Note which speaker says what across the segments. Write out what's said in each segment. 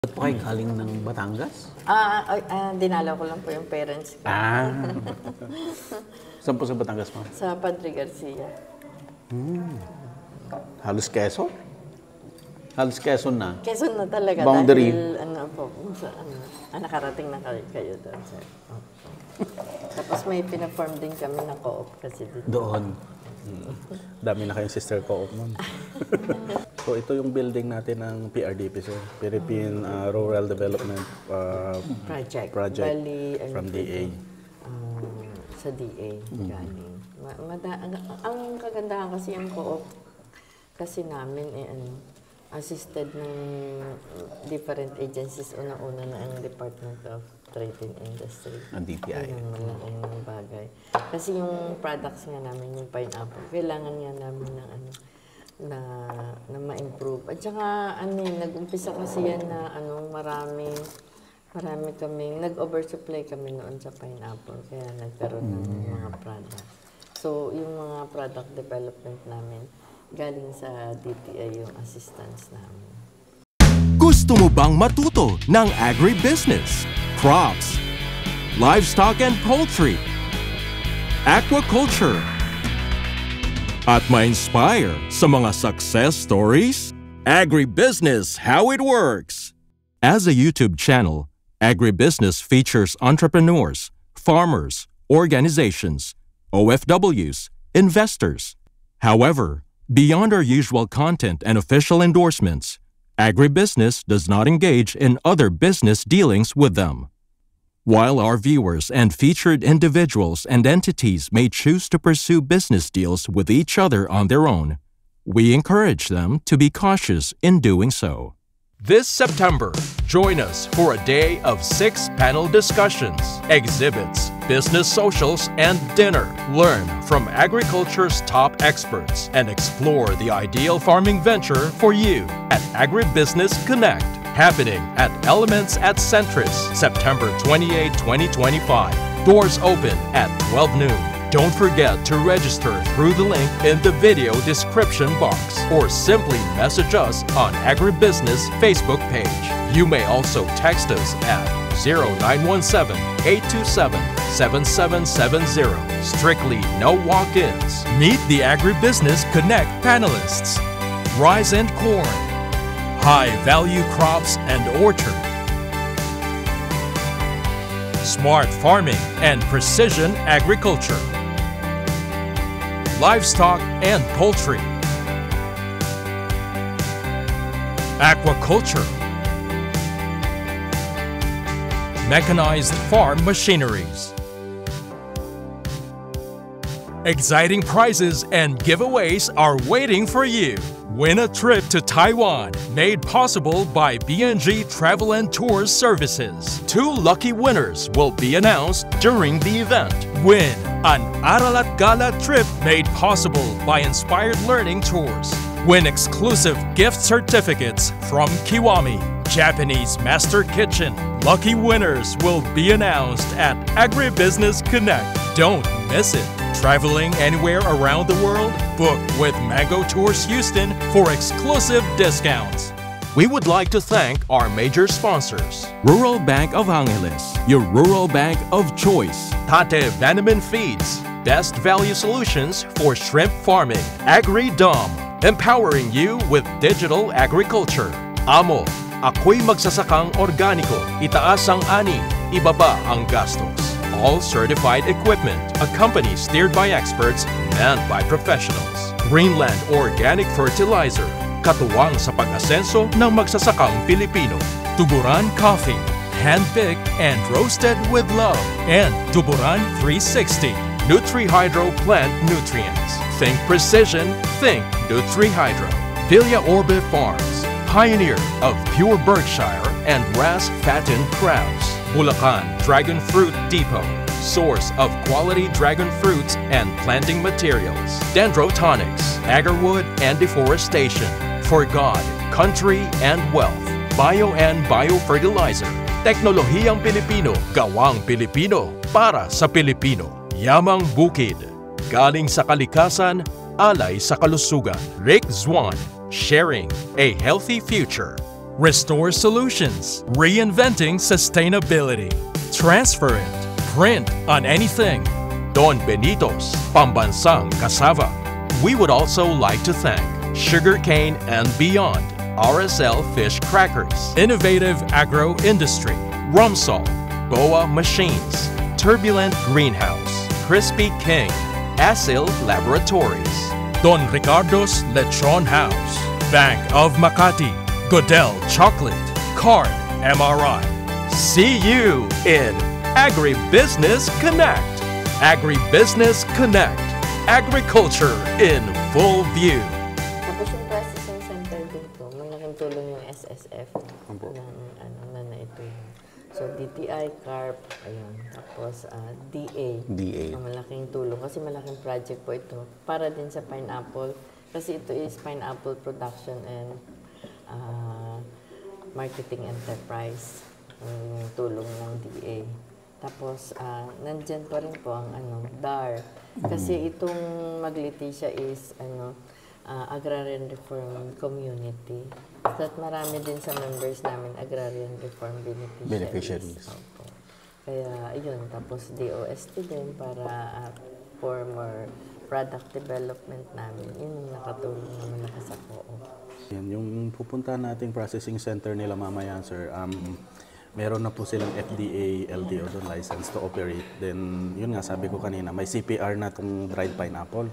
Speaker 1: Ba't po kayo galing ng Batangas?
Speaker 2: Dinalaw ko lang po yung parents ko.
Speaker 1: Saan po sa Batangas, ma'am?
Speaker 2: Sa Padre Garcia.
Speaker 1: Halos Quezon? Halos Quezon na.
Speaker 2: Quezon na talaga.
Speaker 1: Boundary.
Speaker 2: Dahil, nakarating na kayo doon, sir. Tapos may pina-form din kami na co-op kasi dito.
Speaker 1: Doon.
Speaker 3: Dami na kayong sister co-op, ma'am. So ito yung building natin ng PRDP, sir. Philippine Rural Development
Speaker 2: Project.
Speaker 3: Bali, from DA.
Speaker 2: Sa DA galing. Ang kagandahan kasi yung co-op kasi namin assisted ng different agencies. Una-una na ang Department of Trade and Industry.
Speaker 1: Ang DTI.
Speaker 2: Ang malaking bagay. Kasi yung products nga namin, yung pineapple, kailangan nga namin ng na ma-improve. At saka, nag-umpisa kasi yan na marami kaming, nag-oversupply kami noon sa pineapple, kaya nagkaroon ng mga products. So, yung mga product development namin, galing sa DTI yung assistance namin.
Speaker 4: Gusto mo bang matuto ng agribusiness, crops, livestock and poultry, aquaculture, at ma-inspire sa mga success stories? Agribusiness, how it works! As a YouTube channel, Agribusiness features entrepreneurs, farmers, organizations, OFWs, investors. However, beyond our usual content and official endorsements, Agribusiness does not engage in other business dealings with them. While our viewers and featured individuals and entities may choose to pursue business deals with each other on their own, we encourage them to be cautious in doing so. This September, join us for a day of 6 panel discussions, exhibits, business socials, and dinner. Learn from agriculture's top experts and explore the ideal farming venture for you at Agribusiness Connect, happening at Elements at Centris, September 28, 2025. Doors open at 12 noon. Don't forget to register through the link in the video description box or simply message us on Agribusiness Facebook page. You may also text us at 0917-827-7770. Strictly no walk-ins. Meet the Agribusiness Connect panelists. Rice and corn, high-value crops and orchard, smart farming and precision agriculture, livestock and poultry, aquaculture, mechanized farm machineries. Exciting prizes and giveaways are waiting for you. Win a trip to Taiwan, made possible by BNG Travel and Tours Services. 2 lucky winners will be announced during the event. Win an Aralat Gala trip made possible by Inspired Learning Tours. Win exclusive gift certificates from Kiwami, Japanese Master Kitchen. Lucky winners will be announced at Agribusiness Connect. Don't miss it. Traveling anywhere around the world? Book with Mango Tours Houston for exclusive discounts. We would like to thank our major sponsors. Rural Bank of Angeles, your rural bank of choice. Tate Vanaman Feeds, best value solutions for shrimp farming. AgriDom, empowering you with digital agriculture. Amo, ako'y magsasakang organiko. Itaas ang ani, ibaba ang gastos. All certified equipment, a company steered by experts, manned by professionals. Greenland Organic Fertilizer, katuwang sa pag-asenso ng magsasakang Pilipino. Tuburan Coffee, hand-picked and roasted with love. And Tuburan 360, Nutri-Hydro Plant Nutrients. Think precision, think Nutri-Hydro. Villa Orbe Farms, pioneer of pure Berkshire and RAS-fattened crabs. Bulacan Dragon Fruit Depot, source of quality dragon fruits and planting materials. Dendrotonics, agarwood and deforestation. For God, country and wealth. Bio and Biofertilizer. Teknolohiyang Pilipino, gawang Pilipino, para sa Pilipino. Yamang Bukid, galing sa kalikasan, alay sa kalusugan. Rick Zwan, sharing a healthy future. Restore Solutions, reinventing sustainability. Transfer it, print on anything. Don Benito's, Pambansang Cassava. We would also like to thank Sugarcane and Beyond, RSL Fish Crackers, Innovative Agro Industry, Rumsol, Boa Machines, Turbulent Greenhouse, Crispy King, Asil Laboratories, Don Ricardo's Lechon House, Bank of Makati, Goodell Chocolate, Card MRI. See you in Agribusiness Connect. Agribusiness Connect. Agriculture in full view.
Speaker 2: Tapos yung processing center din po, malaking tulong yung SSF na naitulong. So DTI, CARP, ayun. Tapos DA.
Speaker 1: DA.
Speaker 2: Malaking tulong kasi malaking project po ito para din sa pineapple. Kasi ito is pineapple production and marketing enterprise. Yung tulong ng DA. Tapos, nandyan pa rin po ang DAR. Kasi itong Magleticia is Agrarian Reform Community. So, at marami din sa members namin Agrarian Reform Beneficiaries. Opo. Kaya, yun. Tapos, DOST din para for more product development namin. Yun yung nakatulong naman sa co-op.
Speaker 3: Yan, yung pupunta nating processing center nila mamaya, sir, meron na po silang FDA, LTO doon, license to operate. Then, yun nga, sabi ko kanina, may CPR na itong dried pineapple.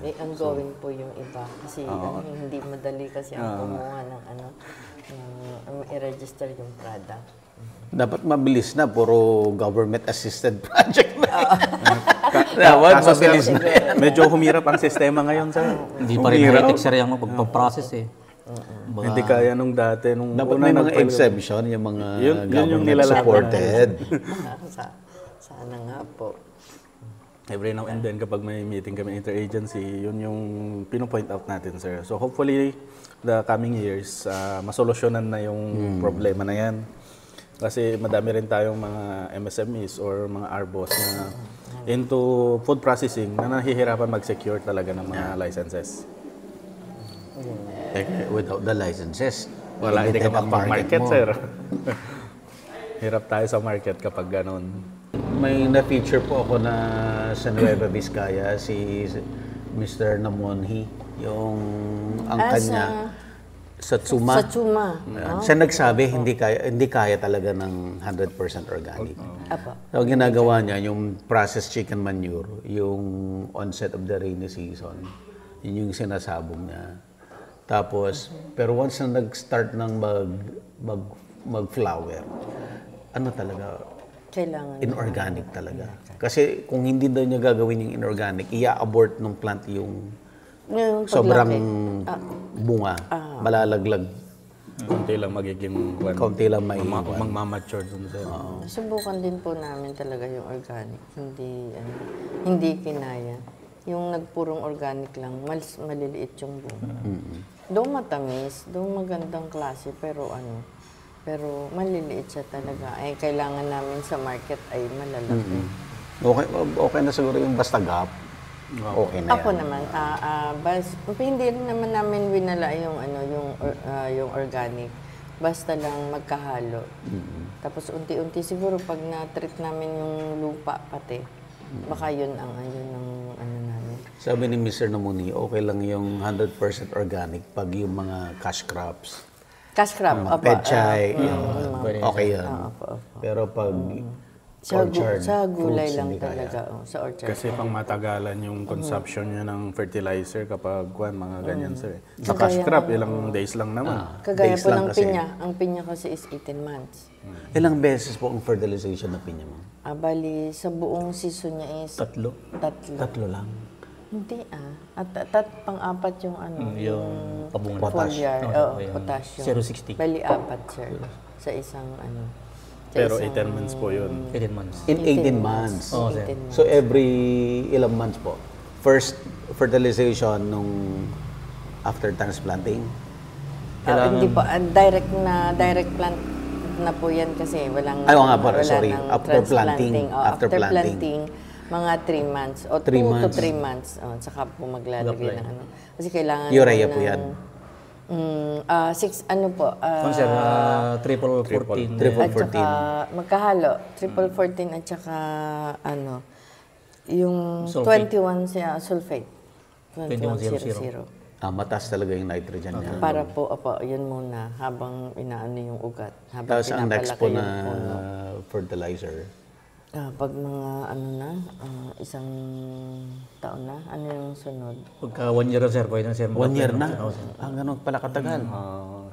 Speaker 2: May ongoing po yung iba. Kasi hindi madali kasi ang kumuha ng i-register yung product.
Speaker 1: Dapat mabilis na, puro government-assisted project na. Dapat mabilis na.
Speaker 3: Medyo humirap ang sistema ngayon, sir.
Speaker 5: Hindi pa rin high-tech, sir, yung pag-process eh.
Speaker 3: Hindi kaya nung dati. Nung
Speaker 1: dapat may mga exemption, yung mga
Speaker 3: yung
Speaker 1: government-supported.
Speaker 2: Sana nga po.
Speaker 3: Every now and then, kapag may meeting kami interagency, yun yung pino-point out natin, sir. So hopefully, the coming years, masolusyonan na yung problema na yan. Kasi madami rin tayong mga MSMEs or mga ARBOs na into food processing na nahihirapan mag-secure talaga ng mga licenses.
Speaker 1: Without the licenses,
Speaker 3: Wala, hindi ka
Speaker 1: limited ang
Speaker 3: market,
Speaker 1: mo.
Speaker 3: sir. Hirap tayo sa market kapag ganun.
Speaker 1: May na-feature po ako na sa Nueva Vizcaya, si Mr. Namonhi, yung angkan niya sa Tsuma.
Speaker 2: Sa Tsuma.
Speaker 1: Siya nagsabi, hindi kaya talaga ng 100% organic.
Speaker 2: Apa.
Speaker 1: So, ang ginagawa niya, yung processed chicken manure, yung onset of the rainy season, yun yung sinasabong niya. Tapos, pero once na nag-start ng mag-flower, ano talaga,
Speaker 2: Kailangan
Speaker 1: inorganic talaga. Kasi kung hindi daw niya gagawin yung inorganic, i-abort ng plant yung sobrang bunga, malalaglag.
Speaker 3: Kunti lang magiging
Speaker 1: Kaunti lang may
Speaker 3: magmamature dun, sir.
Speaker 2: Subukan din po namin talaga yung organic. Hindi kinaya. Yung nagpurong organic lang, maliliit yung bunga. Doon matamis, doon magandang klase, pero pero maliliit siya talaga. Ay, kailangan namin sa market ay malalaki.
Speaker 1: Okay na siguro yung basta gap. Okay na
Speaker 2: Ako
Speaker 1: yan.
Speaker 2: naman, hindi rin naman namin winala yung organic. Basta lang magkahalo. Tapos unti-unti siguro pag na-treat namin yung lupa pati, baka yun ang namin.
Speaker 1: Sabi ni Mr. Namuni, okay lang yung 100% organic pag yung mga cash crops.
Speaker 2: Cash crop,
Speaker 1: Pechay, okay yan. Pero pag orchard,
Speaker 2: sa gulay
Speaker 1: fruits,
Speaker 2: lang
Speaker 1: hindi kaya.
Speaker 2: talaga. Sa orchard.
Speaker 3: Kasi pang matagalan yung consumption niya ng fertilizer kapag mga ganyan, sir. Sa cash crop, ilang days lang naman.
Speaker 2: Kagaya
Speaker 1: days
Speaker 2: po
Speaker 1: lang
Speaker 2: ng
Speaker 1: kasi.
Speaker 2: pinya. Ang pinya kasi is 18 months.
Speaker 1: Ilang beses po ang fertilization ng pinya mo?
Speaker 2: Bali, sa buong season niya is
Speaker 1: Tatlo lang.
Speaker 2: Hindi pang-apat yung yung
Speaker 5: pabunga.
Speaker 2: foliar,
Speaker 5: Potash.
Speaker 2: potassium.
Speaker 5: 0.60.
Speaker 2: Bali, 4 sir. Sa isang
Speaker 3: Pero 18 months po yun.
Speaker 5: 18 months.
Speaker 1: In 18 months.
Speaker 5: Oo, sir.
Speaker 2: 18 months.
Speaker 1: So every ilang months po? First fertilization nung after transplanting?
Speaker 2: Hindi po, direct plant na po yan kasi walang
Speaker 1: Ay, oo nga po,
Speaker 2: wala
Speaker 1: sorry.
Speaker 2: nang
Speaker 1: After
Speaker 2: transplanting.
Speaker 1: planting.
Speaker 2: After
Speaker 1: After
Speaker 2: planting, mga 3 months o 2 to 3 months. Saka po maglalagay ng Kasi kailangan
Speaker 1: Urea
Speaker 2: naman
Speaker 1: po yan.
Speaker 2: Ano po?
Speaker 5: Kung sir, triple 14.
Speaker 2: At saka magkahalo. Triple 14 at saka ano, yung
Speaker 5: Sulfate.
Speaker 2: 21 siya, sulfate.
Speaker 5: 2100.
Speaker 2: 2100.
Speaker 1: Mataas talaga yung nitrogen niya.
Speaker 2: Para po, yun muna, habang inaano yung ugat. Habang
Speaker 1: Tapos ang next po
Speaker 2: pinapalaki
Speaker 1: na
Speaker 2: yung puno.
Speaker 1: fertilizer.
Speaker 2: Pag mga ano na, isang taon na, ano yung sunod?
Speaker 5: Pagka 1 year na sir, pwede na sir.
Speaker 1: 1 year na? Ganun pala katagal.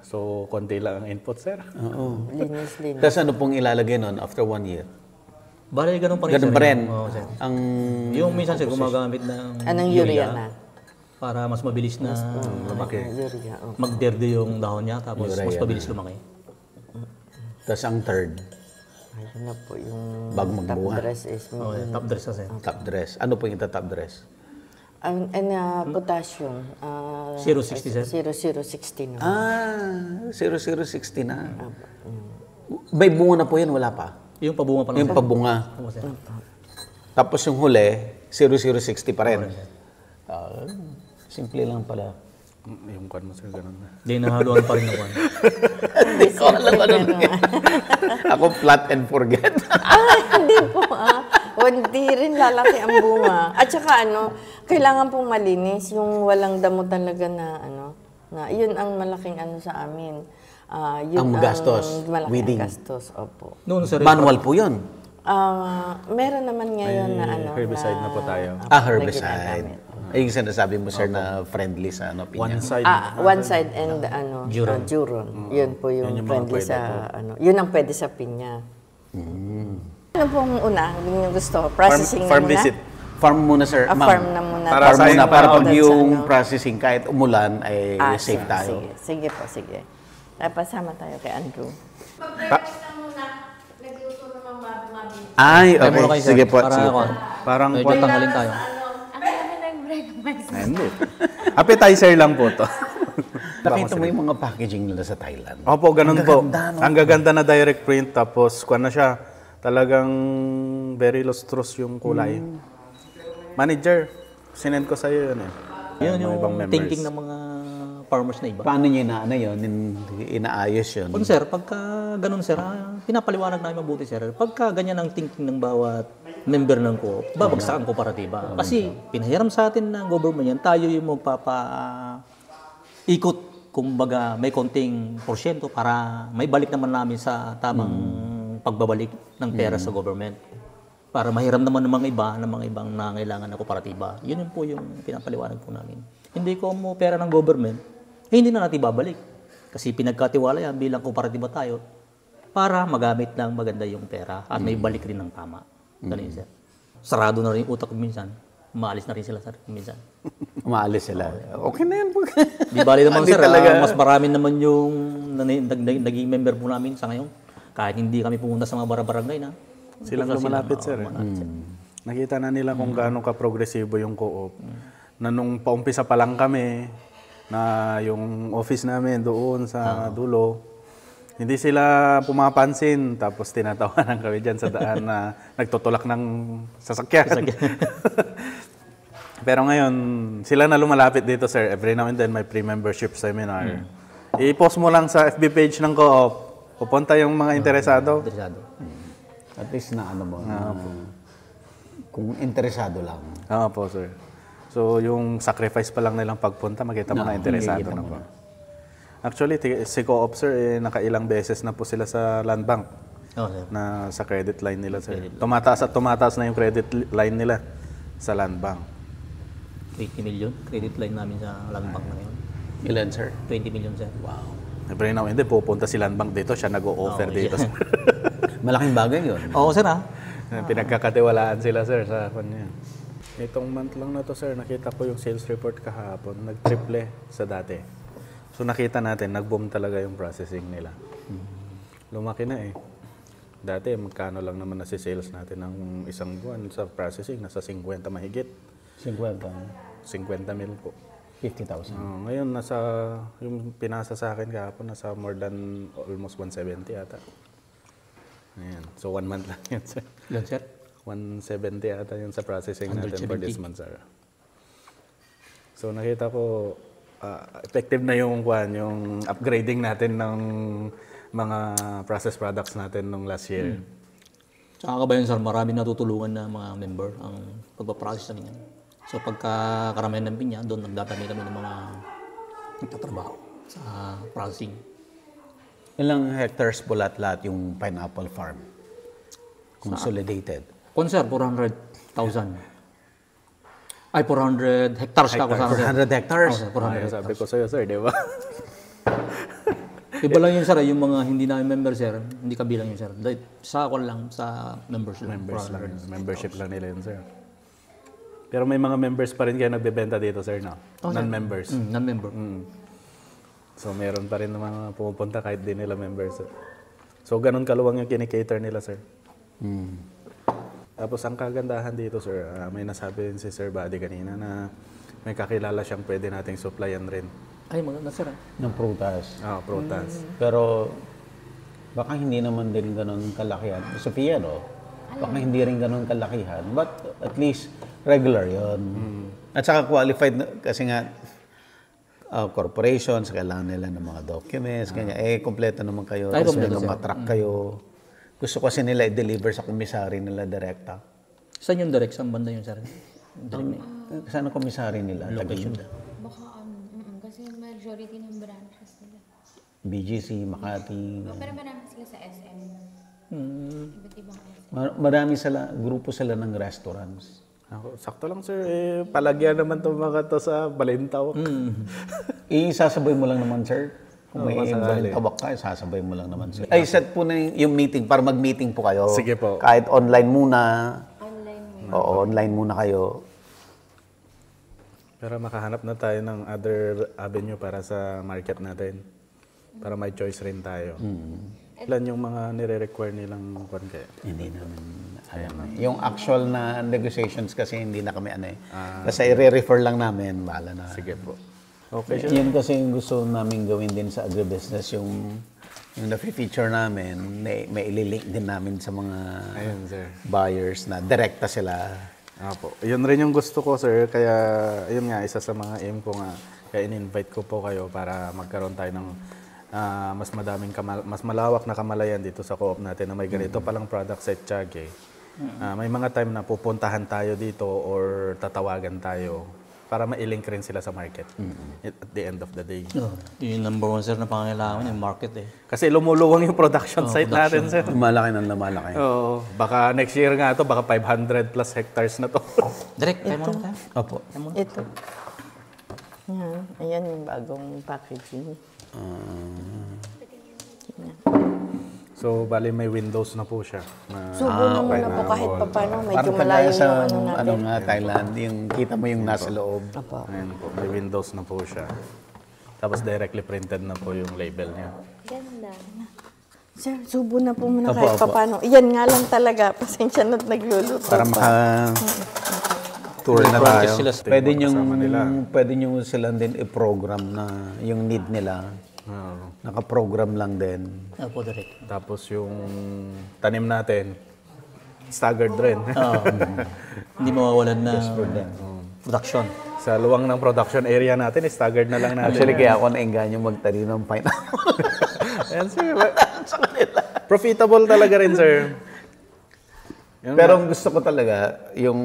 Speaker 3: So, konti lang ang input, sir.
Speaker 1: Oo.
Speaker 2: Linis.
Speaker 1: Tapos ano pong ilalagay nun after 1 year?
Speaker 5: Bale, ganun pa rin
Speaker 1: Ganun
Speaker 5: sir.
Speaker 1: pa rin.
Speaker 5: Oo, sir.
Speaker 1: Ang
Speaker 5: Yung minsan sir, gumagamit ng
Speaker 2: Anong urea na?
Speaker 5: para mas mabilis na
Speaker 2: Urea,
Speaker 5: magderde yung dahon niya, tapos
Speaker 1: Urea
Speaker 5: mas
Speaker 1: na.
Speaker 5: mabilis lumaki.
Speaker 1: Tapos ang third,
Speaker 2: Ayun na po, yung
Speaker 1: Bago
Speaker 2: top
Speaker 1: magbuhat.
Speaker 2: dress is
Speaker 5: Oh, top dress na sir.
Speaker 1: top dress. Ano po yung top dress?
Speaker 2: potassium.
Speaker 5: 060 sir.
Speaker 2: 0060 na.
Speaker 1: 0060 na. May bunga na po yan, wala pa.
Speaker 5: Yung pabunga pa lang
Speaker 1: Yung
Speaker 5: sir.
Speaker 1: pabunga.
Speaker 5: Oo, sir.
Speaker 1: Tapos yung huli, 0060 pa rin. Simple lang pala.
Speaker 3: Yung kwan mo, sir, ganun na.
Speaker 5: Hindi, nahaluan pa rin ako.
Speaker 1: Hindi ko alam ano. Ako flat and forget.
Speaker 2: Hindi po hindi rin lalaki ang bunga. At saka kailangan pong malinis. Yung walang damo talaga na na yun ang malaking sa amin. Yun
Speaker 1: Ang gastos,
Speaker 2: malaking
Speaker 1: weeding.
Speaker 2: gastos, opo.
Speaker 5: Noon sir,
Speaker 1: Manual po yun.
Speaker 2: Meron naman ngayon na
Speaker 3: herbicide na po tayo.
Speaker 2: na
Speaker 1: Herbicide.
Speaker 2: ginagamit.
Speaker 1: Ay, yung sinasabi mo, sir, na friendly sa pinya.
Speaker 3: One side.
Speaker 2: One side and Juron. Yun po yung,
Speaker 3: Yun yung mga
Speaker 2: friendly
Speaker 3: pwede
Speaker 2: sa yun ang pwede sa pinya. Ano pong una yung gusto? Processing
Speaker 3: Farm
Speaker 2: na muna?
Speaker 3: visit.
Speaker 1: Farm muna, sir. Ma'am.
Speaker 2: Farm na muna.
Speaker 3: Para
Speaker 1: Farm
Speaker 3: sa
Speaker 1: muna
Speaker 3: inyo,
Speaker 1: para pag
Speaker 2: That's
Speaker 1: yung
Speaker 2: ano.
Speaker 1: processing kahit umulan ay safe
Speaker 2: sige,
Speaker 1: tayo.
Speaker 2: Sige po, sige. Pasama tayo kay Andrew.
Speaker 1: Ay,
Speaker 5: Tayo muna
Speaker 1: okay.
Speaker 5: kayo, sir.
Speaker 1: Sige po.
Speaker 5: Para
Speaker 1: Sige po.
Speaker 3: Parang
Speaker 5: medyo
Speaker 3: kwan.
Speaker 5: tanggalin tayo.
Speaker 3: Hindi. Appetizer lang po to.
Speaker 1: Nakita mo yung mga packaging nila sa Thailand.
Speaker 3: Opo, ganun po.
Speaker 1: gaganda, no?
Speaker 3: Ang gaganda na direct print, tapos kwan na siya. Talagang very lustrous yung kulay. Manager, sinend ko sa'yo yun eh.
Speaker 5: Yun
Speaker 3: Mga
Speaker 5: yung
Speaker 3: ibang members.
Speaker 5: thinking ng mga farmers na iba.
Speaker 1: Paano niyo yun? Inaayos yun?
Speaker 5: Kung sir, pagka ganun sir, pinapaliwanag namin mabuti sir. Pagka ganyan ang thinking ng bawat member ng co-op, babagsak ang kooperatiba. Kasi pinahiram sa atin ng government yan, tayo yung magpapa-ikot, kumbaga may konting porsyento para may balik naman namin sa tamang pagbabalik ng pera sa government. Para mahiram naman ng mga ibang nangailangan ng kooperatiba. Yun po yung pinapaliwanag po namin. Hindi ko mo pera ng government, hindi na natin babalik. Kasi pinagkatiwala yan bilang kooperatiba tayo para magamit ng maganda yung pera at may balik rin ng tama. Ganun sir. Sarado na rin yung utak ko minsan. Umaalis na rin sila sir minsan.
Speaker 1: Umaalis sila. Okay na yan.
Speaker 5: Di bali naman
Speaker 1: Hindi
Speaker 5: sir,
Speaker 1: talaga.
Speaker 5: mas marami naman yung naging member po namin sa ngayon. Kahit hindi kami pumunta sa mga barangay na.
Speaker 3: Silang lumalapit, sir. Nakita na nila kung gaano ka-progresibo yung co-op. Na nung paumpisa pa lang kami, na yung office namin doon sa dulo, hindi sila pumapansin. Tapos tinatawanan kami dyan sa daan na nagtutulak ng sasakyan. Pero ngayon, sila na lumalapit dito, sir. Every now and then, may pre-membership seminar. I-post mo lang sa FB page ng co-op. Pupunta yung mga interesado.
Speaker 5: Interesado.
Speaker 1: At least na kung interesado lang.
Speaker 3: Oo po, sir. So, yung sacrifice pa lang nilang pagpunta, makita mo na interesado na po. Actually, si Co-op, sir, nakailang beses na po sila sa Land Bank
Speaker 5: Oo sir.
Speaker 3: na sa credit line nila, sir. Tumataas at tumataas na yung credit line nila sa Land Bank.
Speaker 5: 20 million credit line namin sa Land Bank na ngayon.
Speaker 1: Ilan, sir?
Speaker 5: 20 million sir.
Speaker 1: Wow.
Speaker 3: Every now and then, pupunta si Land Bank dito, siya nag-o-offer dito. Sir.
Speaker 1: Malaking bagay yun.
Speaker 5: Oo sir ha.
Speaker 3: Pinagkakatiwalaan sila, sir, sa kanya. Itong month lang na to, sir, nakita ko yung sales report kahapon. Nag-triple sa dati. So nakita natin, nag-boom talaga yung processing nila. Lumaki na eh. Dati, magkano lang naman na si sales natin ng isang buwan sa processing? Nasa 50 mahigit.
Speaker 1: 50.
Speaker 3: 50 mil po.
Speaker 1: 50,000.
Speaker 3: Ngayon, yung pinasa sa akin kahapon, nasa more than almost 170 ata. Ayan. So 1 month lang yun, sir.
Speaker 5: Ilan sir?
Speaker 3: 170 ata yun sa processing natin for
Speaker 5: 170.
Speaker 3: this month, sir. So nakita ko, effective na yung upgrading natin ng mga process products natin nung last year.
Speaker 5: Tsaka kabayan sir, marami natutulungan na mga member ang pagpaprocess namin yan. So pagka karamihan ng pinya, doon nagdadami kami ng mga nagtatrabaho sa processing.
Speaker 1: Ilang hectares po lahat yung pineapple farm? Consolidated.
Speaker 5: Sir, 400,000. Ay, 400 hectares ka ko sa
Speaker 1: 400 hectares?
Speaker 5: Oh, sir, 400
Speaker 3: Ay,
Speaker 5: hectares.
Speaker 3: sabi ko sa'yo, sir, di ba?
Speaker 5: Iba lang yun sir, yung mga hindi namin member sir, hindi kabilang yun sir. Dahil sa ako lang, sa members lang.
Speaker 3: Members lang. Membership lang nila yun, sir. Pero may mga members pa rin kayo nagbebenta dito, sir, no? Non-members.
Speaker 5: Non-member.
Speaker 3: So, meron pa rin ng mga pumupunta kahit di nila members. Sir. So, ganun kaluwang yung kinikater nila, sir. Tapos, ang kagandahan dito, sir, may nasabi rin si Sir Buddy kanina na may kakilala siyang pwede nating supplyan rin.
Speaker 5: Ay, maganda sir.
Speaker 1: Ng prutas.
Speaker 3: Prutas.
Speaker 1: Pero baka hindi naman din ganun kalakihan. Sophia, no? Baka hindi rin ganun kalakihan. But at least regular yon. At saka qualified, kasi nga corporations, kailangan nila ng mga documents, ganyan. Kompleto naman kayo.
Speaker 5: Ay,
Speaker 1: Tapos may
Speaker 5: kompleto,
Speaker 1: mga truck kayo. Gusto kasi nila i-deliver sa komisary nila direkta.
Speaker 5: Saan yung direct? Saan banda yun sir?
Speaker 1: Saan ang komisary nila?
Speaker 5: Location.
Speaker 6: Baka kasi majority ng branches nila.
Speaker 1: BGC, Makati.
Speaker 6: Pero marami sila sa SM. Iba't ibang SM.
Speaker 1: Marami sila, grupo sila ng restaurants.
Speaker 3: Sakto lang, sir. Palagyan naman itong mga to sa Balintawak.
Speaker 1: Isasabay mo lang naman, sir. Kung may balintawak ka, sasabay mo lang naman, sir. Ay, set po na yung meeting para mag-meeting po kayo.
Speaker 3: Sige po.
Speaker 1: Kahit online muna.
Speaker 6: Online mo.
Speaker 1: Oo, online muna kayo.
Speaker 3: Pero makahanap na tayo ng other avenue para sa market natin. Para may choice rin tayo. Ilan yung mga nire-require nilang kwan kaya?
Speaker 1: Hindi namin alam. Yung actual na negotiations kasi hindi na kami Kasi i-refer lang namin, bahala na.
Speaker 3: Sige po. Okay, sir.
Speaker 1: Yun kasi yung gusto namin gawin din sa agribusiness, yung na-feature namin, may ililink din namin sa mga
Speaker 3: Ayun, sir.
Speaker 1: buyers na direkta sila.
Speaker 3: Apo. Yun rin yung gusto ko, sir. Kaya, yun nga, isa sa mga aim ko nga. Kaya in-invite ko po kayo para magkaroon tayo ng mas malawak na kamalayan dito sa co-op natin na may ganito palang product sa Tiague. May mga time na pupuntahan tayo dito or tatawagan tayo para ma-link rin sila sa market at the end of the day.
Speaker 5: Yung number one sir na pangangailangan yung market eh.
Speaker 3: Kasi lumuluwang yung production site natin, sir.
Speaker 1: Lumalaki ng lumalaki.
Speaker 3: Oo. Baka next year nga to, baka 500 plus hectares na to.
Speaker 5: Direct, tayo muna tayo.
Speaker 1: Opo.
Speaker 2: Ito. Yan. Ayan yung bagong packaging.
Speaker 3: So, bali may windows na po siya.
Speaker 2: Subo na muna po kahit pa paano. Medyo
Speaker 1: Parang
Speaker 2: malayo
Speaker 1: kagaya sa
Speaker 2: yung ano natin.
Speaker 1: Thailand, yung kita mo yung nasa loob.
Speaker 2: Apo.
Speaker 3: Ayan po, may windows na po siya. Tapos directly printed na po yung label niya.
Speaker 6: Ganda.
Speaker 2: Sir, subo na po muna
Speaker 1: Apo,
Speaker 2: kahit pa
Speaker 1: apo.
Speaker 2: paano. Iyan nga lang talaga. Pasensya na't nagluluto
Speaker 1: Para tour na tayo.
Speaker 5: Sila.
Speaker 1: Pwede nyo silang din i-program na yung need nila. Naka-program lang din.
Speaker 5: Opo, direct.
Speaker 3: Tapos yung tanim natin, staggered rin.
Speaker 5: Hindi mawawalan na production.
Speaker 3: Sa luwang ng production area natin, staggered na lang natin.
Speaker 1: Actually, kaya ako nainganyo magtanim ng pineapple.
Speaker 3: Ayan, sir. Profitable talaga rin, sir.
Speaker 1: Pero ang gusto ko talaga, yung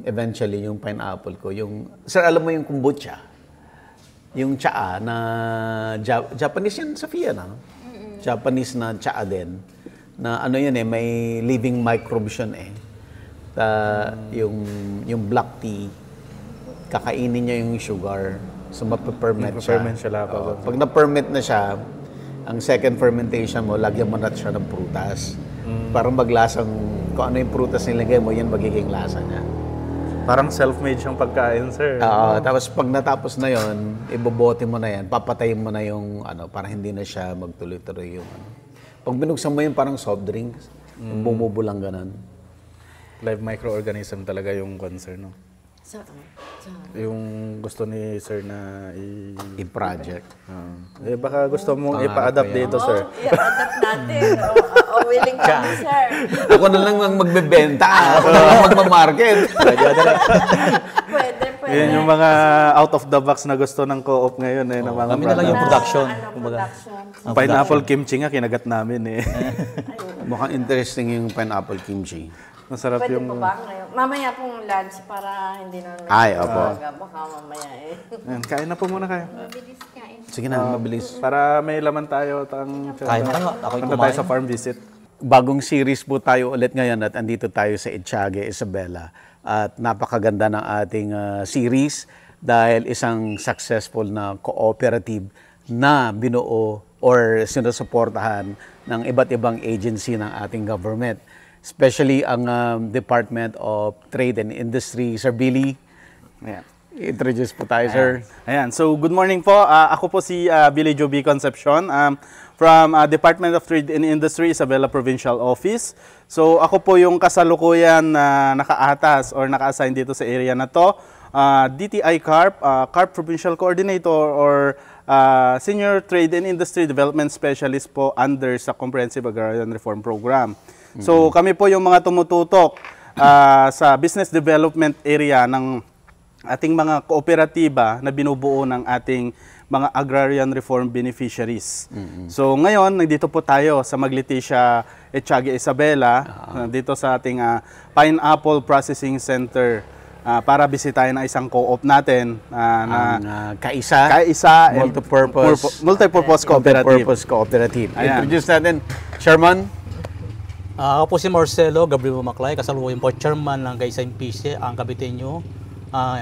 Speaker 1: eventually, yung pineapple ko, sir, alam mo yung kombucha? Yung tsaa na, Japanese yan, Sophia, na? Japanese na tsaa din. Na ano yun may living microbes yun yung black tea, kakainin niya yung sugar. So, mapaperment siya.
Speaker 3: Mapaperment siya lapat.
Speaker 1: Pag na-permit na siya, ang second fermentation mo, lagyan mo na siya ng prutas. Parang maglasang, kung ano yung prutas nilagay mo, yan magiging lasa niya.
Speaker 3: Parang self-made siyang pagkain, sir.
Speaker 1: Tapos pag natapos na yon, ibobote mo na yan, papatayin mo na yung para hindi na siya magtuloy-tuloy yung Pag binuksan mo yun, parang soft drinks, bumubulang ganun.
Speaker 3: Live microorganism talaga yung concern, no?
Speaker 2: Saan?
Speaker 3: Yung gusto ni sir na
Speaker 1: I-project.
Speaker 3: baka gusto mong ipa-adapt dito, sir.
Speaker 2: I-adapt natin. Willing kami, sir.
Speaker 1: Ako na lang ang magbebenta. Ako na lang magmamarket.
Speaker 2: Pwede.
Speaker 3: Yan yung mga out of the box na gusto ng co-op ngayon eh, ng mga
Speaker 5: Kami na lang yung production.
Speaker 2: Production.
Speaker 3: Pineapple kimchi nga kinagat namin eh.
Speaker 1: Mukhang interesting yung pineapple kimchi.
Speaker 3: Masarap
Speaker 2: Pwede
Speaker 3: yung...
Speaker 2: po ba ngayon? Mamaya pong lunch para hindi na
Speaker 1: Ay, opo.
Speaker 2: Baka mamaya eh.
Speaker 3: Ayan, kain na po muna kayo.
Speaker 6: Mabilis kain.
Speaker 1: Sige na, mabilis.
Speaker 3: Para may laman tayo.
Speaker 5: Kain na nga. Ako'y
Speaker 3: Punta tayo
Speaker 5: kumain.
Speaker 3: sa farm visit.
Speaker 1: Bagong series po tayo ulit ngayon at andito tayo sa Etiague, Isabela. At napakaganda ng ating series dahil isang successful na cooperative na binuo or sinusuportahan ng iba't ibang agency ng ating government. Especially ang Department of Trade and Industry. Sir Billy,
Speaker 3: Ayan.
Speaker 1: introduce po tayo, sir.
Speaker 3: Ayan. So, good morning po. Ako po si Billy Joby Concepcion from Department of Trade and Industry, Isabela Provincial Office. So, ako po yung kasalukuyan na nakaatas or naka-assign dito sa area na to. DTI CARP, CARP Provincial Coordinator or Senior Trade and Industry Development Specialist po under sa Comprehensive Agrarian Reform Program. So, kami po yung mga tumututok sa business development area ng ating mga kooperatiba na binubuo ng ating mga agrarian reform beneficiaries. So ngayon, nandito po tayo sa Magleticia, Etiague, Isabela, dito sa ating Pineapple Processing Center para bisitahin ang isang co-op natin
Speaker 1: Ang
Speaker 3: na
Speaker 1: Kaisa,
Speaker 3: and multipurpose cooperative.
Speaker 1: Multipurpose Cooperative.
Speaker 3: Ayan.
Speaker 1: Introduce natin, Chairman.
Speaker 5: Ako po si Marcelo Gabriel Maclay, kasalukuyan po chairman ng Kaisa MPC, ang Kabitenyo,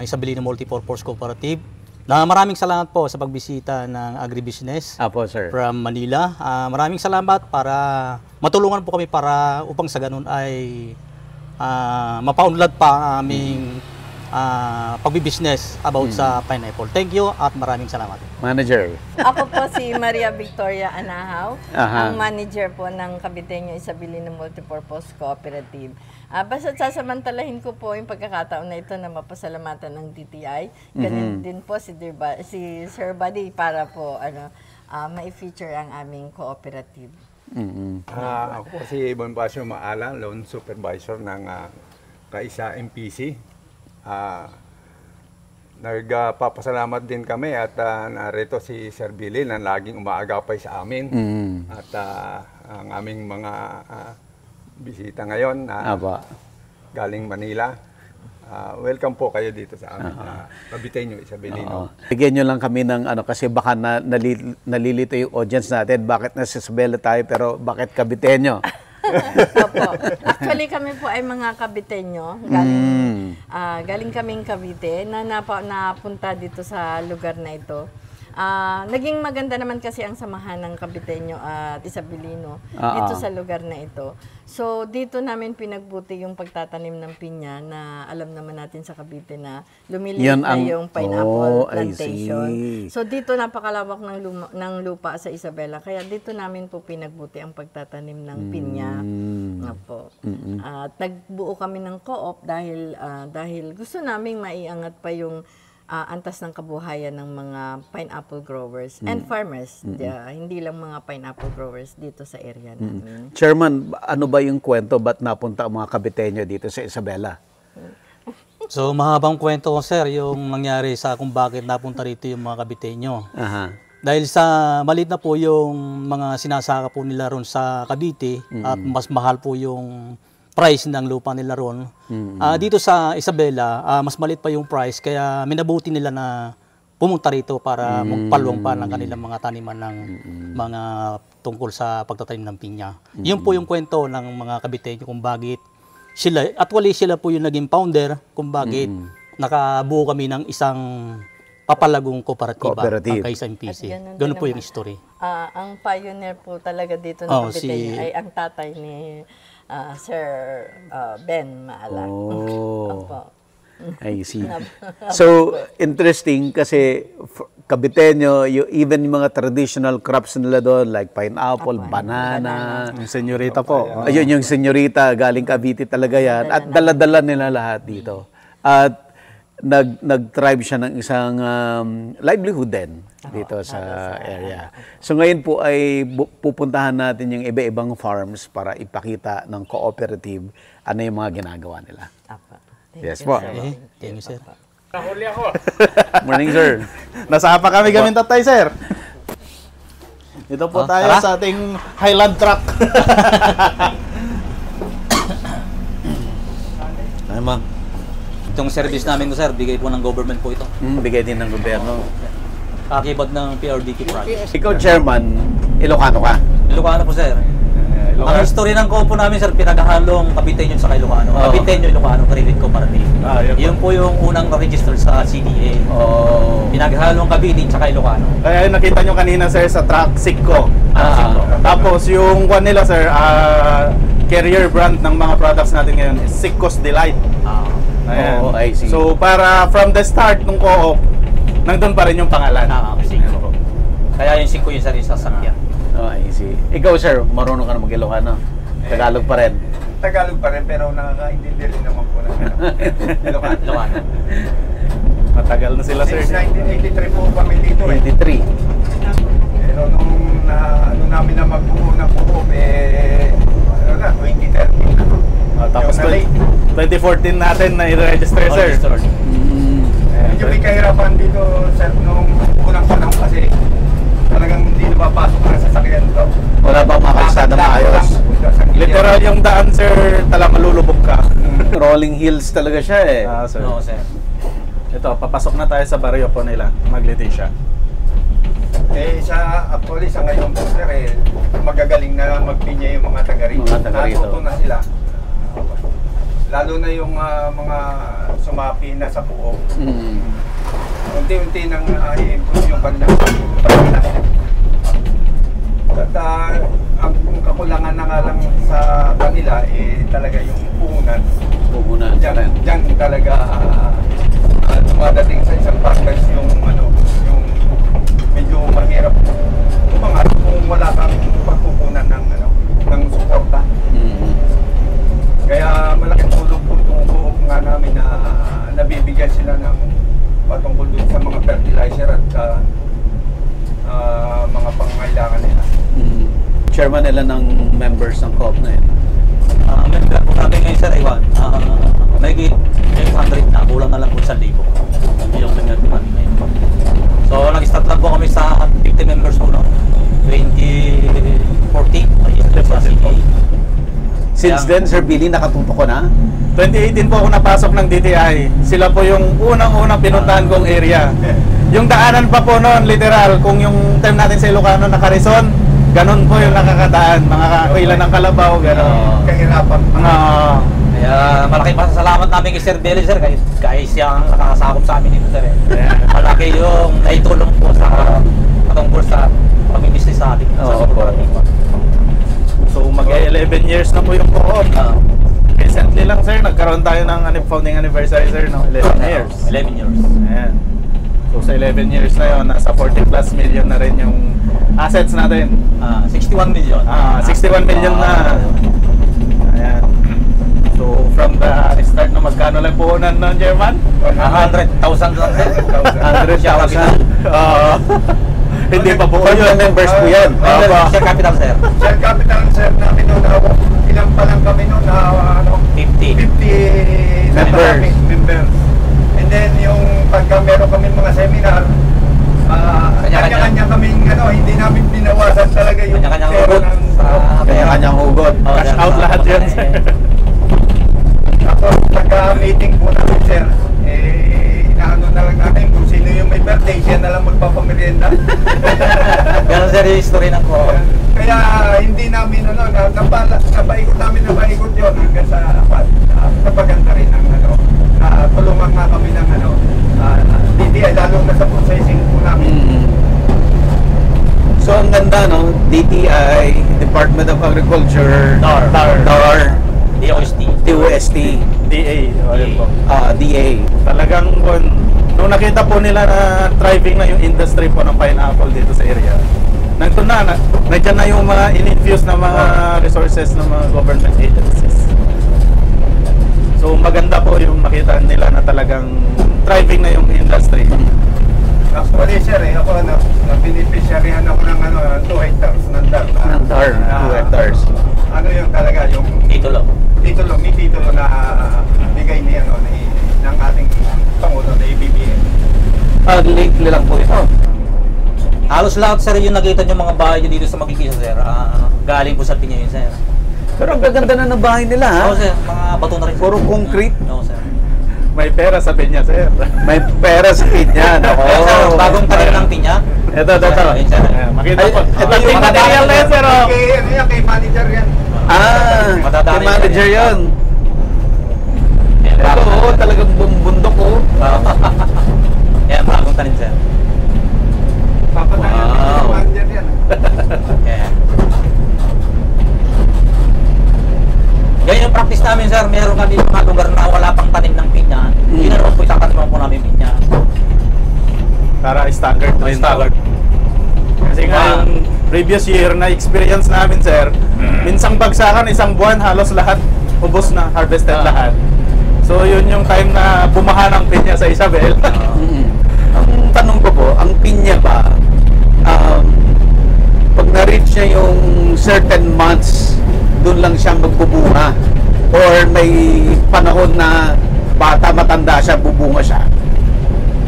Speaker 5: Isabelino Multipurpose Cooperative. Maraming salamat po sa pagbisita ng agribusiness
Speaker 1: Apo, sir.
Speaker 5: from Manila. Maraming salamat para matulungan po kami para upang sa ganun ay mapaunlad pa ang aming pagbibusiness about sa pineapple. Thank you at maraming salamat.
Speaker 1: Manager.
Speaker 2: Ako po si Maria Victoria Anahaw,
Speaker 1: Aha.
Speaker 2: ang manager po ng Kabitenyo Isabelino Multipurpose Cooperative. Basta sasamantalahin ko po yung pagkakataon na ito na mapasalamatan ng DTI. Ganun din po si Sir Buddy para po ma-feature ang aming cooperative.
Speaker 7: Ako po si Bonifacio Maala, Loan Supervisor ng Kaisa MPC. Nagpapasalamat din kami at narito si Sir Billy na laging umaagapay sa amin. At ang aming mga bisita ngayon galing Manila. Welcome po kayo dito sa amin. Kabitenyo, Isabelino.
Speaker 1: Bigyan nyo lang kami ng kasi baka nalilito yung audience natin. Bakit nasa Isabela tayo pero bakit Kabitenyo?
Speaker 2: Opo. Actually, kami po ay mga Kabitenyo. Galing kaming Cavite na napunta dito sa lugar na ito. Naging maganda naman kasi ang samahan ng Kabitenyo at Isabelino dito sa lugar na ito. So, dito namin pinagbuti yung pagtatanim ng pinya na alam naman natin sa Cavite na lumiliit na yung pineapple plantation. So, dito napakalawak ng lupa sa Isabela. Kaya dito namin po pinagbuti ang pagtatanim ng pinya. Opo. At nagbuo kami ng co-op dahil gusto naming maiangat pa yung antas ng kabuhayan ng mga pineapple growers and farmers. Hindi lang mga pineapple growers dito sa area namin.
Speaker 1: Chairman, ano ba yung kwento? Ba't napunta ang mga Kabitenyo dito sa Isabela?
Speaker 5: So mahabang kwento ko sir, yung nangyari sa kung bakit napunta rito yung mga Kabitenyo. Dahil sa maliit na po yung mga sinasaka po nila ron sa Cavite at mas mahal po yung price ng lupa nila ron. Dito sa Isabela, mas maliit pa yung price kaya minabuti nila na pumunta rito para magpalwang pa ng kanilang mga taniman ng mga tungkol sa pagtatanim ng pinya. Yun po yung kwento ng mga Kabitenyo kung bakit sila, actually sila po yung naging founder kung bakit nakabuo kami ng isang papalagong kooperatiba ang Kaisa MPC. Ganun po yung history.
Speaker 2: Ang pioneer po talaga dito ng Kabitenyo ay ang tatay ni Sir Ben Maala. Opo.
Speaker 1: I see. So, interesting kasi Kabitenyo, even yung mga traditional crops nila doon like pineapple, banana.
Speaker 3: Yung senyorita po.
Speaker 1: Ayun, yung senyorita, galing Cavite talaga yan. At dala-dala nila lahat dito. At nag-thrive siya ng isang livelihood din dito sa area. So ngayon po ay pupuntahan natin yung iba-ibang farms para ipakita ng cooperative ano yung mga ginagawa nila. Yes po.
Speaker 5: Thank you, sir.
Speaker 1: Morning, sir.
Speaker 3: Nasa pa kami gaming tatay, sir. Dito po tayo
Speaker 5: tara.
Speaker 3: sa ating Highland truck.
Speaker 1: Ay, ma.
Speaker 5: Itong service namin ko, sir, bigay po ng government po ito.
Speaker 1: Bigay din ng gobyerno.
Speaker 5: Kakibad ng PRDQ project.
Speaker 1: Ikaw, chairman, Ilocano ka?
Speaker 5: Ilocano po, sir. Ang history ng co-op po namin, sir, pinaghahalong Kapitenyo sa Ilocano.
Speaker 1: Oo.
Speaker 5: Kapitenyo, Ilocano, Credit Cooperative.
Speaker 3: Yun
Speaker 5: Yun po yung unang register sa CDA.
Speaker 1: Oh.
Speaker 5: Pinaghalong Cavite at Ilocano.
Speaker 3: Kaya yung nakita nyo kanina, sir, sa truck, Sicko. Tapos yung one nila, sir, carrier brand ng mga products natin ngayon is Sicko's Delight. Ayan.
Speaker 1: Oh, I see.
Speaker 3: So, para from the start ng co-op, nandun pa rin yung pangalan.
Speaker 5: Sicko. Kaya yung Sicko yung sarili sasakyan.
Speaker 1: Oh, I see. Ikaw, sir, marunong ka na mag-Ilocano? Tagalog pa rin?
Speaker 7: Tagalog pa rin, pero nakakaintindi rin naman po ng Ilocano.
Speaker 5: Ilocano.
Speaker 3: Matagal na sila, sir.
Speaker 7: Since 1983 po kami dito
Speaker 1: 23.
Speaker 7: Pero nung ano namin na magbuo ng co-op, ano na, 2013 na.
Speaker 3: Tapos
Speaker 7: Yung na-late.
Speaker 3: 2014 natin na i-register, sir.
Speaker 5: Registered.
Speaker 7: Medyo may kahirapan dito, sir, nung unang panahon kasi talagang hindi napapasok na sasakyan to.
Speaker 1: Wala ba makalsada maayos?
Speaker 3: Literal yung daan, sir, talagang malulubog ka.
Speaker 1: Rolling hills talaga siya eh.
Speaker 3: Sir.
Speaker 5: No, sir.
Speaker 3: Ito, papasok na tayo sa baryo po nila, Magleticia.
Speaker 7: Actually, sa ngayon po, sir, magagaling na magpinya yung mga taga rito.
Speaker 1: Mga taga rito.
Speaker 7: Natuto na sila. Lalo na yung mga sumapi na sa buo. Unti-unti nang i-improve yung kanilang pagkakita. At ang kakulangan na nga lang sa kanila, talaga yung puhunan.
Speaker 1: Puhunan.
Speaker 7: Diyan talaga dumadating sa isang package yung medyo mahirap umangat kung wala kang pagkukunan ng suporta. Kaya malaking tulong po itong buo nga namin na nabibigyan sila ng patungkol dun sa mga fertilizer at mga pangangailangan nila.
Speaker 1: Chairman nila ng members ng co-op na yun.
Speaker 5: Member po namin ngayon, sir, Iwan. May 800 na, kulang na lang po 1,000. Yung member po namin ngayon. So, nag-start lang po kami sa 50 members po, no? 2014. Register sa CDA.
Speaker 1: Since then, Sir Billy, nakatuto ko na?
Speaker 3: 2018 po ako napasok ng DTI. Sila po yung unang-unang pinuntahan kong area. Yung daanan pa po noon, literal, kung yung time natin sa Ilocano naka-reson, ganun po yung nakakadaan. Mga kailan ng kalabaw, ganun.
Speaker 7: Kahirapan.
Speaker 5: Kaya malaki pasasalamat namin kay Sir Billy, sir, kahit siyang nakakasakop sa amin dito, sir. Malaki yung naitulong po sa patungkol sa pag-business sa atin.
Speaker 3: So, mag-11 years na po yung co-op. Recently lang, sir, nagkaroon tayo ng founding anniversary, sir, no? 11 years.
Speaker 5: 11 years.
Speaker 3: Ayan. So, sa 11 years na yun, nasa 40 plus million na rin yung assets natin.
Speaker 5: 61 million.
Speaker 3: 61 million na. Ayan. So, from the start na magkano lang puhunan ng German?
Speaker 5: 100,000 lang, sir.
Speaker 3: 100,000. Hindi pa po yun.
Speaker 1: Members po yan.
Speaker 5: Share capital, sir.
Speaker 7: Share capital, sir, namin noon, ilang pa lang kami noon, 50 members. And then yung pagka meron kami mga seminar, kanya-kanya kaming hindi namin binawasan talaga yung
Speaker 5: Kanya-kanyang
Speaker 7: pera
Speaker 5: hugot.
Speaker 1: Kanya-kanyang hugot.
Speaker 3: Cash out lahat yun, sir.
Speaker 7: Tapos pagka meeting po namin, sir, inaano na lang natin kung sino yung may birthday, siya na lang magpapamerienda.
Speaker 5: Ganun, sir, yung history ng ko.
Speaker 7: Kaya hindi namin nabaikot namin yun hanggang sa napaganda rin ng tulungan nga kami ng DTI, lalo na sa processing po namin.
Speaker 1: So, ang ganda, no? DTI, Department of Agriculture, DAR, DOST,
Speaker 3: DA.
Speaker 1: DA.
Speaker 3: Talagang nung nakita po nila na thriving na yung industry po ng pineapple dito sa area, nandiyan na yung mga in-infuse na mga resources ng mga government agencies. So maganda po yung makita nila na talagang thriving na yung industry.
Speaker 7: Actually, sir, ako beneficiaryan ako ng 2 hectares ng DAR.
Speaker 1: Ng DAR, 2 hectares.
Speaker 7: Ano yung talaga yung
Speaker 5: Titulo.
Speaker 7: may titulo na bigay niya ng ating Pangulo na ABBM.
Speaker 1: Lately lang po ito.
Speaker 5: Halos lahat, sir, yung nakita nyo mga bahay nyo dito sa Magkikisa, sir. Galing po sa Pinya yun, sir.
Speaker 1: Pero ang gaganda na ng bahay nila, ha?
Speaker 5: Oo, sir. Mga bato na rin.
Speaker 1: Puro concrete.
Speaker 5: Oo, sir.
Speaker 3: May pera sa Pinya, sir.
Speaker 1: May pera sa Pinya.
Speaker 5: Ayan, sir, bagong tanim ng Pinya.
Speaker 1: Ito.
Speaker 5: Ayan, sir.
Speaker 3: Ayan, makita po.
Speaker 1: Ito
Speaker 3: Yung
Speaker 1: yung
Speaker 3: material na yan, sir. Oh.
Speaker 7: Kay manager yan.
Speaker 1: Yung manager yun.
Speaker 5: Ayan,
Speaker 1: Ito, talagang bundok, oh.
Speaker 5: Ayan, bagong tanim, sir.
Speaker 7: Papatayan
Speaker 1: Wow.
Speaker 7: kay manager yan.
Speaker 5: Ayan. Ganyan yung practice namin, sir. Meron kami mga lugar na wala pang tanim ng pinya. Yun na rin po itatanim po namin pinya.
Speaker 3: Para standard na yun. Kasi nga yung previous year na experience namin, sir, minsang bagsakan, isang buwan, halos lahat ubos na, harvested lahat. So yun yung time na bumaha ng pinya sa Isabel.
Speaker 1: Ang tanong ko po, ang pinya ba, pag na-reach niya yung certain months, doon lang siya magbubunga? Or may panahon na bata, matanda siya, bubunga siya?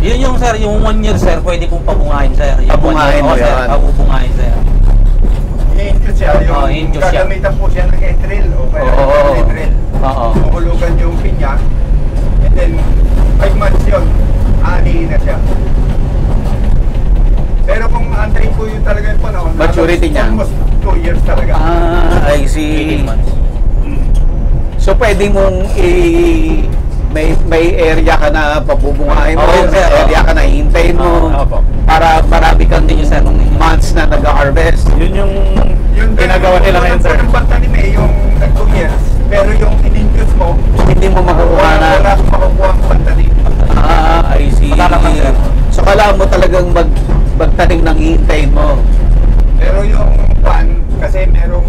Speaker 5: Yun yung, sir, yung 1 year, sir, pwede pong pabungahin, sir. Yung
Speaker 1: Pabungahin mo
Speaker 5: sir,
Speaker 1: yan.
Speaker 5: pabungahin, sir.
Speaker 7: I-induce siya.
Speaker 5: i-induce siya.
Speaker 7: Gagamitan po siya ng entril o kaya
Speaker 1: Oo.
Speaker 7: entril.
Speaker 1: Oo.
Speaker 7: Mahulugan yung pinya. And then, 5 months yun. Aanihin na siya. Pero kung antayin po yun talaga yung panahon,
Speaker 1: Maturity niya.
Speaker 7: almost 2 years talaga.
Speaker 1: I see.
Speaker 5: 18 months.
Speaker 1: So pwede mong may area ka na pabubungahin mo,
Speaker 5: Oo,
Speaker 1: may
Speaker 5: sir.
Speaker 1: area ka na hihintayin mo,
Speaker 3: Opo.
Speaker 1: para marami kang months na nag-harvest.
Speaker 3: Yun yung ginagawa nila ngayon, sir.
Speaker 7: Yung pantanim yung nag 2 years. Pero yung in-induce mo,
Speaker 1: Hindi mo makukuha na.
Speaker 7: wala kang makukuha ang pantanim.
Speaker 1: I see.
Speaker 5: Matataman, sir.
Speaker 1: So kailangan mo talagang magtanim ng hihintayin mo.
Speaker 7: Pero yung pan, kasi merong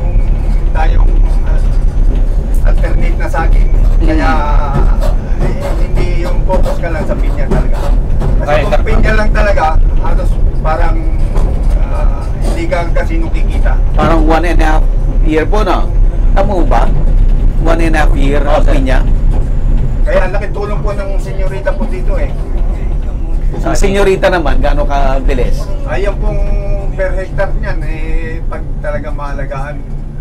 Speaker 7: tayong alternate na saging. Kaya hindi yung focus ka lang sa pinya talaga. Kasi
Speaker 5: Ay,
Speaker 7: kung pinya lang talaga, halos parang hindi ka kasi nakikita.
Speaker 1: Parang 1.5 year po, no? Tama mo ba? 1.5 year ang pinya.
Speaker 7: Kaya ang laking tulong po ng senyorita po dito eh.
Speaker 1: Ang senyorita naman, gaano kabilis?
Speaker 7: Ayan pong per hectare niyan, pag talaga mahalagaan,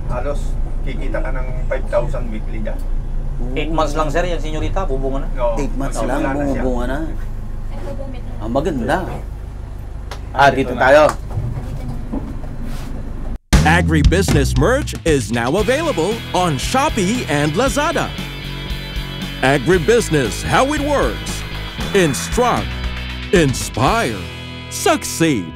Speaker 7: halos kikita ka ng 5,000 weekly dyan.
Speaker 5: 8 months lang, sir, yan, senyorita, bubunga na.
Speaker 7: No,
Speaker 1: 8 months lang,
Speaker 7: magsimula na siya.
Speaker 1: bumubunga na.
Speaker 6: Ito po, may
Speaker 1: Ang maganda. Dito tayo.
Speaker 4: Agribusiness merch is now available on Shopee and Lazada. Agribusiness, how it works. Instruct, inspire, succeed.